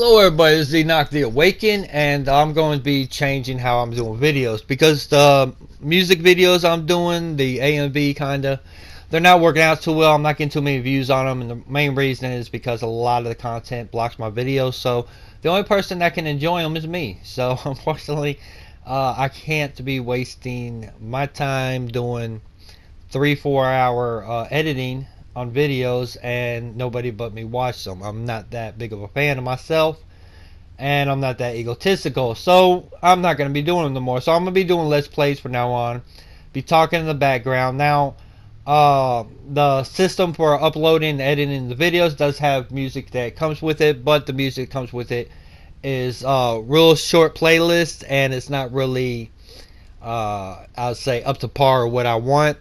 Hello everybody, this is Enoch the Awakened, and I'm going to be changing how I'm doing videos because the music videos I'm doing, the AMV kinda, they're not working out too well. I'm not getting too many views on them, and the main reason is because a lot of the content blocks my videos, so the only person that can enjoy them is me. So unfortunately, I can't be wasting my time doing 3-4 hour editing on videos and nobody but me watch them. I'm not that big of a fan of myself, and I'm not that egotistical, so I'm not going to be doing them no more. So I'm going to be doing let's plays from now on, be talking in the background. Now the system for uploading and editing the videos does have music that comes with it, but the music that comes with it is real short playlist, and it's not really I'll say up to par what I want.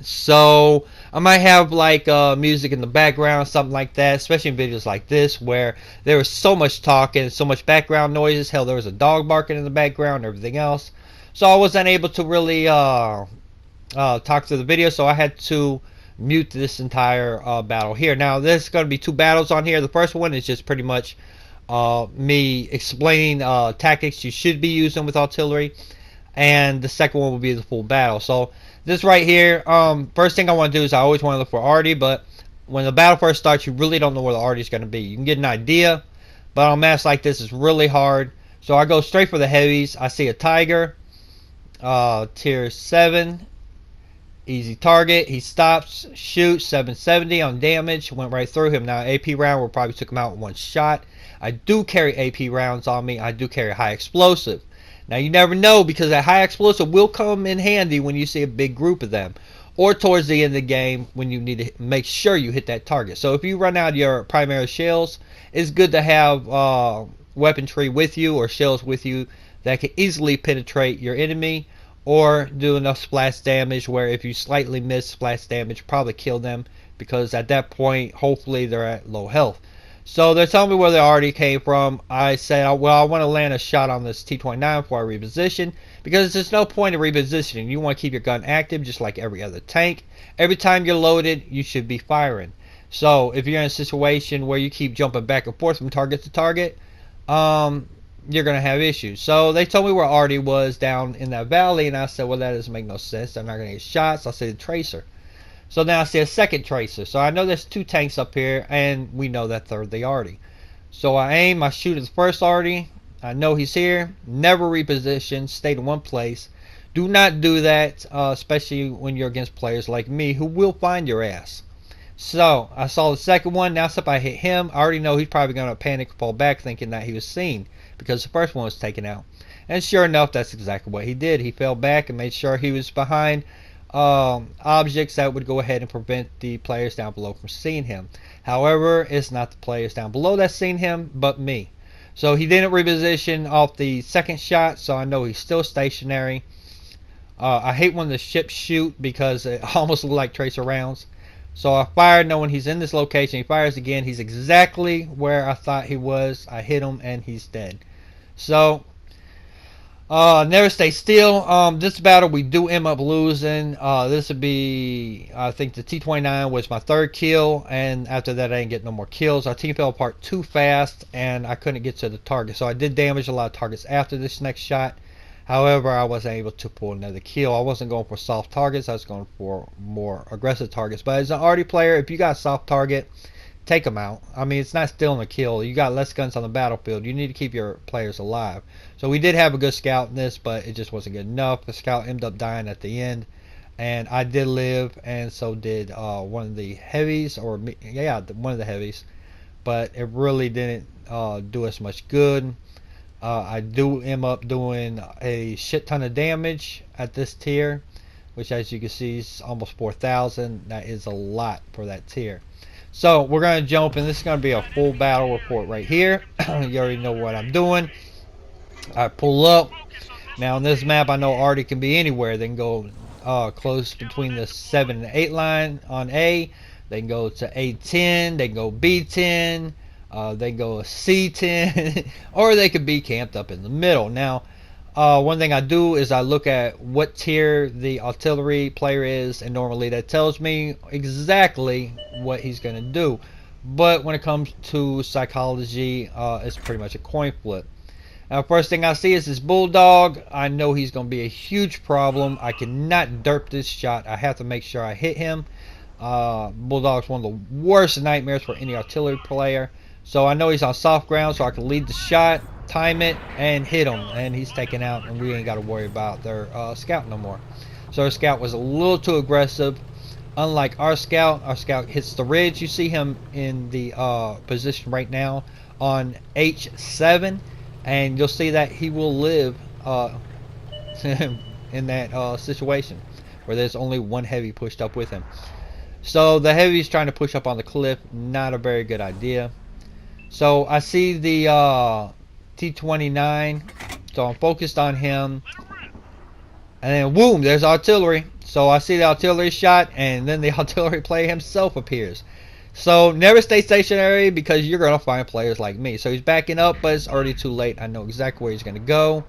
So I might have like music in the background, something like that, especially in videos like this where there was so much talking, so much background noises. Hell, there was a dog barking in the background and everything else. So I wasn't able to really talk through the video, so I had to mute this entire battle here. Now there's going to be two battles on here. The first one is just pretty much me explaining tactics you should be using with artillery, and the second one will be the full battle. So this right here, first thing I want to do is I always want to look for arty, but when the battle first starts, you really don't know where the arty is going to be. You can get an idea, but on maps like this, it's really hard. So I go straight for the heavies. I see a tiger, tier 7, easy target. He stops, shoots, 770 on damage, went right through him. Now AP round will probably took him out in one shot. I do carry AP rounds on me. I do carry high explosive. Now you never know, because that high explosive will come in handy when you see a big group of them, or towards the end of the game when you need to make sure you hit that target. So if you run out of your primary shells, it's good to have weaponry with you or shells with you that can easily penetrate your enemy or do enough splash damage where if you slightly miss splash damage, probably kill them, because at that point hopefully they're at low health. So they're telling me where they already came from. I said, well, I want to land a shot on this T-29 before I reposition, because there's no point in repositioning. You want to keep your gun active just like every other tank. Every time you're loaded, you should be firing. So if you're in a situation where you keep jumping back and forth from target to target, you're going to have issues. So they told me where arty was down in that valley, and I said, well, that doesn't make no sense. They're not going to get shots. I said, tracer. So now I see a second tracer. So I know there's two tanks up here, and we know that they're the arty. So I aim, I shoot at the first arty. I know he's here. Never reposition. Stay in one place. Do not do that, especially when you're against players like me who will find your ass. So I saw the second one. Now if I hit him, I already know he's probably going to panic and fall back thinking that he was seen, because the first one was taken out. And sure enough, that's exactly what he did. He fell back and made sure he was behind objects that would go ahead and prevent the players down below from seeing him. However, it's not the players down below that's seen him, but me. So he didn't reposition off the second shot, so I know he's still stationary. I hate when the ships shoot because it almost look like tracer rounds. So I fired knowing he's in this location. He fires again. He's exactly where I thought he was. I hit him and he's dead. So never stay still. This battle we do end up losing. This would be, I think the T-29 was my third kill, and after that I didn't get no more kills. Our team fell apart too fast and I couldn't get to the target. So I did damage a lot of targets after this next shot. However, I wasn't able to pull another kill. I wasn't going for soft targets. I was going for more aggressive targets. But as an arty player, if you got a soft target, take them out. I mean, it's not stealing a kill. You got less guns on the battlefield. You need to keep your players alive. So we did have a good scout in this, but it just wasn't good enough. The scout ended up dying at the end, and I did live, and so did one of the heavies, or yeah, one of the heavies. But it really didn't do us much good. I do end up doing a shit ton of damage at this tier, which as you can see is almost 4,000. That is a lot for that tier. So we're going to jump, and this is going to be a full battle report right here. You already know what I'm doing. I pull up. Now on this map I know arty can be anywhere. They can go close between the 7 and 8 line on A. They can go to A10. They can go B10. They go C10. Or they could be camped up in the middle. Now one thing I do is I look at what tier the artillery player is, and normally that tells me exactly what he's going to do. But when it comes to psychology, it's pretty much a coin flip. Now, first thing I see is this bulldog. I know he's going to be a huge problem. I cannot derp this shot. I have to make sure I hit him. Bulldog's one of the worst nightmares for any artillery player. So I know he's on soft ground, so I can lead the shot, time it, and hit him. And he's taken out, and we ain't got to worry about their scout no more. So our scout was a little too aggressive. Unlike our scout hits the ridge. You see him in the position right now on H7. And you'll see that he will live in that situation where there's only one heavy pushed up with him. So the heavy is trying to push up on the cliff. Not a very good idea. So I see the T-29. So I'm focused on him. And then boom, there's artillery. So I see the artillery shot, and then the artillery player himself appears. So never stay stationary because you're going to find players like me. So he's backing up, but it's already too late. I know exactly where he's going to go.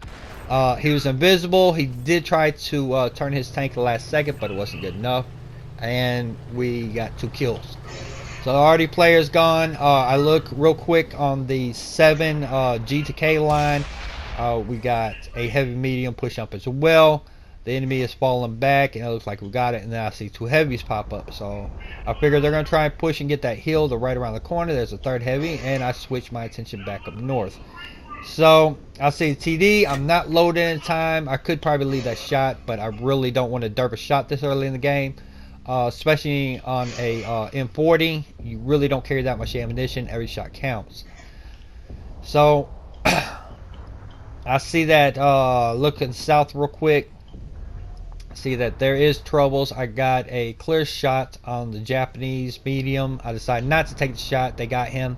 He was invisible. He did try to turn his tank the last second, but it wasn't good enough. And we got 2 kills. So already players gone. I look real quick on the 7 G to K line. We got a heavy medium push up as well. The enemy is falling back, and it looks like we got it. And then I see 2 heavies pop up. So I figure they're going to try and push and get that hill. They're right around the corner. There's a 3rd heavy, and I switch my attention back up north. So I see TD. I'm not loaded in time. I could probably lead that shot, but I really don't want to derp a shot this early in the game. Especially on a M40. You really don't carry that much ammunition. Every shot counts. So I see that looking south real quick. See that there is troubles. I got a clear shot on the Japanese medium. I decided not to take the shot. They got him.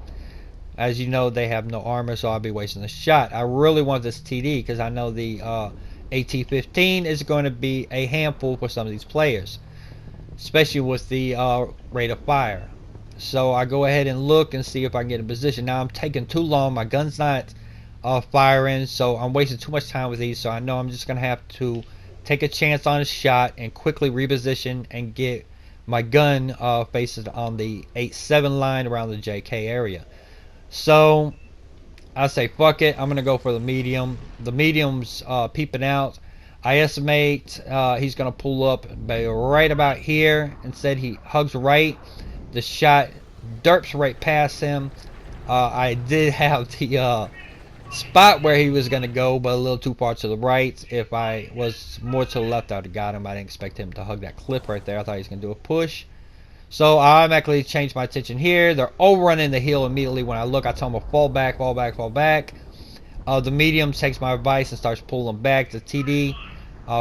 As you know, they have no armor, so I'll be wasting the shot. I really want this TD because I know the AT-15 is going to be a handful for some of these players, especially with the rate of fire. So I go ahead and look and see if I can get in position. Now I'm taking too long. My gun's not firing, so I'm wasting too much time with these. So I know I'm just going to have to take a chance on a shot and quickly reposition and get my gun facing on the 8-7 line around the JK area. So I say fuck it, I'm gonna go for the medium. The medium's peeping out. I estimate he's gonna pull up right about here. Instead he hugs right. The shot derps right past him. I did have the spot where he was going to go, but a little too far to the right. If I was more to the left, I would have got him. I didn't expect him to hug that cliff right there. I thought he was going to do a push. So I automatically changed my attention here. They're overrunning the hill immediately. When I look, I tell them to fall back, fall back, fall back. The medium takes my advice and starts pulling back. The TD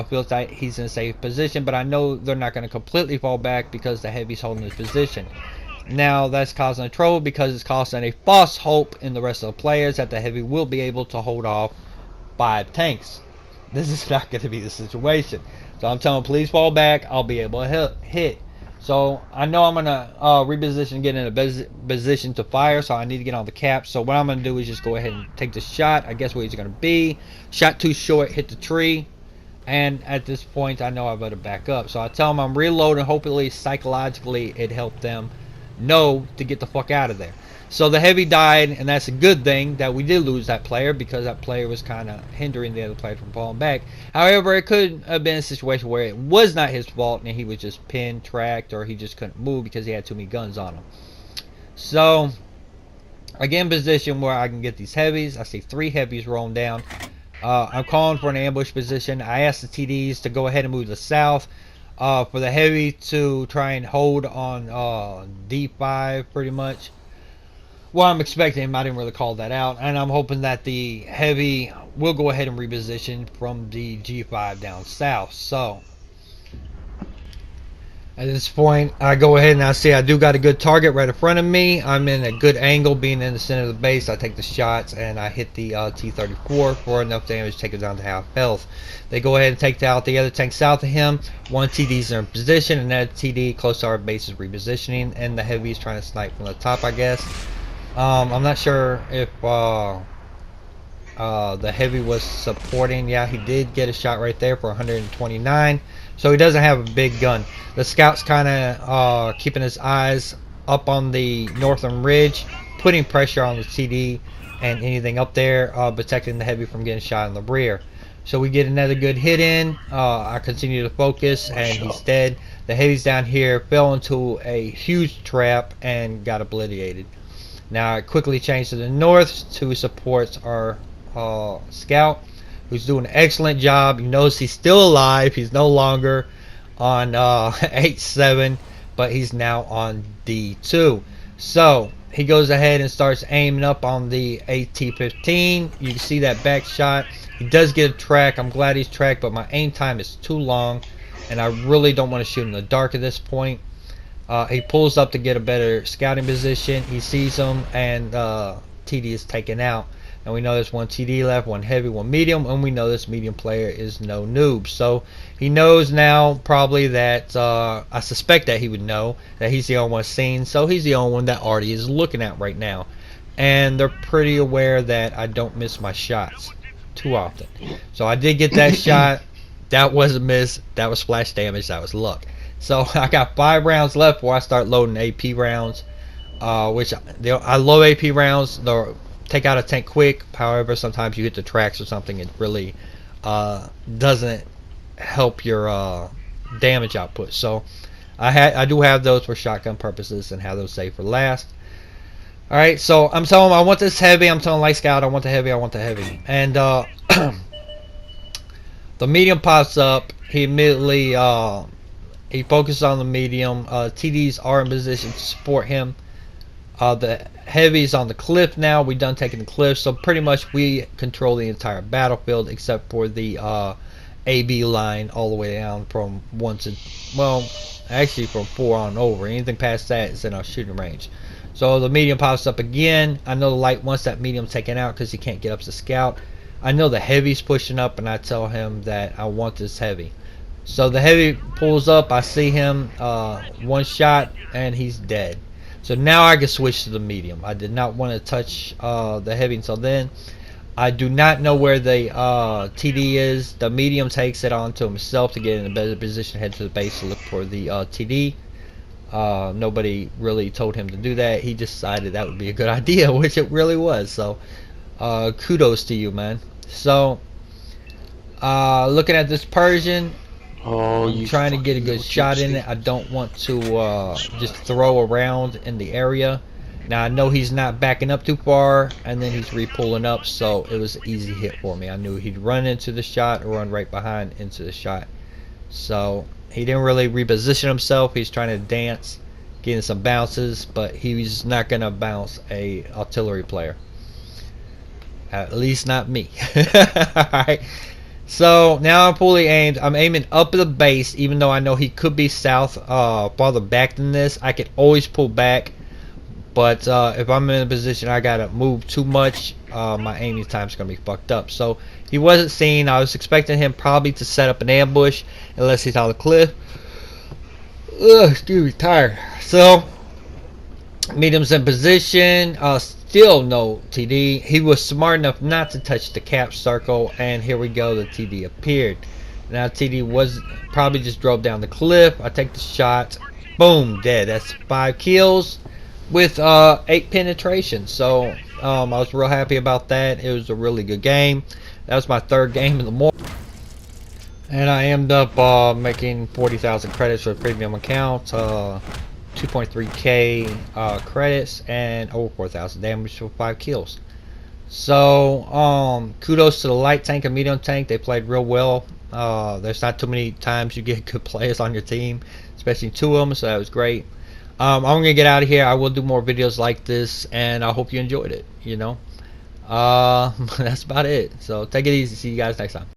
feels like he's in a safe position, but I know they're not going to completely fall back because the heavy's holding his position. Now that's causing a trouble because it's causing a false hope in the rest of the players that the heavy will be able to hold off 5 tanks. This is not going to be the situation. So I'm telling them, please fall back. I'll be able to hit. So I know I'm going to reposition, get in a position to fire. So I need to get on the cap. So what I'm going to do is just go ahead and take the shot. I guess where he's going to be. Shot too short, hit the tree. And at this point, I know I better back up. So I tell them I'm reloading. Hopefully, psychologically, it helped them know to get the fuck out of there. So the heavy died, and that's a good thing that we did lose that player because that player was kind of hindering the other player from falling back. However, it could have been a situation where it was not his fault and he was just pinned, tracked, or he just couldn't move because he had too many guns on him. So again, position where I can get these heavies. I see 3 heavies rolling down. I'm calling for an ambush position. I asked the TDs to go ahead and move to the south. For the heavy to try and hold on D5 pretty much. Well, I'm expecting him. I didn't really call that out. And I'm hoping that the heavy will go ahead and reposition from the G5 down south. So at this point, I go ahead and I see I do got a good target right in front of me. I'm in a good angle being in the center of the base. I take the shots and I hit the T-34 for enough damage to take it down to half health. They go ahead and take out the other tank south of him. 1 TD's in position and that TD close to our base is repositioning. And the heavy is trying to snipe from the top, I guess. I'm not sure if the heavy was supporting. Yeah, he did get a shot right there for 129. So he doesn't have a big gun. The scout's kind of keeping his eyes up on the northern ridge, putting pressure on the TD and anything up there, protecting the heavy from getting shot in the rear. So we get another good hit in. I continue to focus, and he's dead. The heavies down here fell into a huge trap and got obliterated. Now I quickly changed to the north to support our scout, who's doing an excellent job. He knows he's still alive. He's no longer on 8-7, but he's now on D2. So he goes ahead and starts aiming up on the AT-15. You can see that back shot. He does get a track. I'm glad he's tracked, but my aim time is too long, and I really don't want to shoot in the dark at this point. He pulls up to get a better scouting position. He sees him, and TD is taken out. And we know there's one TD left, one heavy, one medium, and we know this medium player is no noob. So he knows now probably that, I suspect that he would know that he's the only one seen. So he's the only one that Artie is looking at right now. And they're pretty aware that I don't miss my shots too often. So I did get that shot. That was a miss. That was splash damage. That was luck. So I got 5 rounds left before I start loading AP rounds, which I load AP rounds. They'll take out a tank quick. However, sometimes you hit the tracks or something, it really doesn't help your damage output. So I do have those for shotgun purposes and have those saved for last. Alright, so I'm telling him I want this heavy. I'm telling Light Scout I want the heavy, I want the heavy. And the medium pops up. He immediately he focuses on the medium. TDs are in position to support him. The heavy's on the cliff now. We done taking the cliff, so pretty much we control the entire battlefield except for the AB line all the way down from 1 to, well, actually from 4 on over. Anything past that is in our shooting range. So the medium pops up again. I know the light wants that medium taken out because he can't get up to scout. I know the heavy's pushing up, and I tell him that I want this heavy. So the heavy pulls up. I see him, one shot, and he's dead. So now I can switch to the medium. I did not want to touch the heavy until then. I do not know where the TD is. The medium takes it onto himself to get in a better position, head to the base to look for the TD. Nobody really told him to do that. He decided that would be a good idea, which it really was. So kudos to you, man. So looking at this Persian, I'm trying to get a good shot in it. I don't want to just throw around in the area. Now I know he's not backing up too far, and then he's re-pulling up, so it was an easy hit for me. I knew he'd run into the shot or run right behind into the shot. So he didn't really reposition himself. He's trying to dance, getting some bounces, but he's not gonna bounce a artillery player. At least not me. Alright. So now I'm fully aimed. I'm aiming up at the base, even though I know he could be south, farther back than this. I could always pull back, but if I'm in a position I gotta move too much, my aiming time's gonna be fucked up. So he wasn't seen. I was expecting him probably to set up an ambush unless he's on the cliff. Ugh, excuse me, tired. So medium's in position. Still no TD. He was smart enough not to touch the cap circle, and here we go. The TD appeared. Now TD was probably just drove down the cliff. I take the shot. Boom, dead. That's 5 kills with 8 penetration. So I was real happy about that. It was a really good game. That was my 3rd game in the morning, and I ended up making 40,000 credits for the premium account. 2.3k credits and over 4,000 damage for 5 kills. So kudos to the light tank and medium tank. They played real well. There's not too many times you get good players on your team, especially 2 of them, so that was great. I'm gonna get out of here. I will do more videos like this, and I hope you enjoyed it. You know, that's about it. So take it easy. See you guys next time.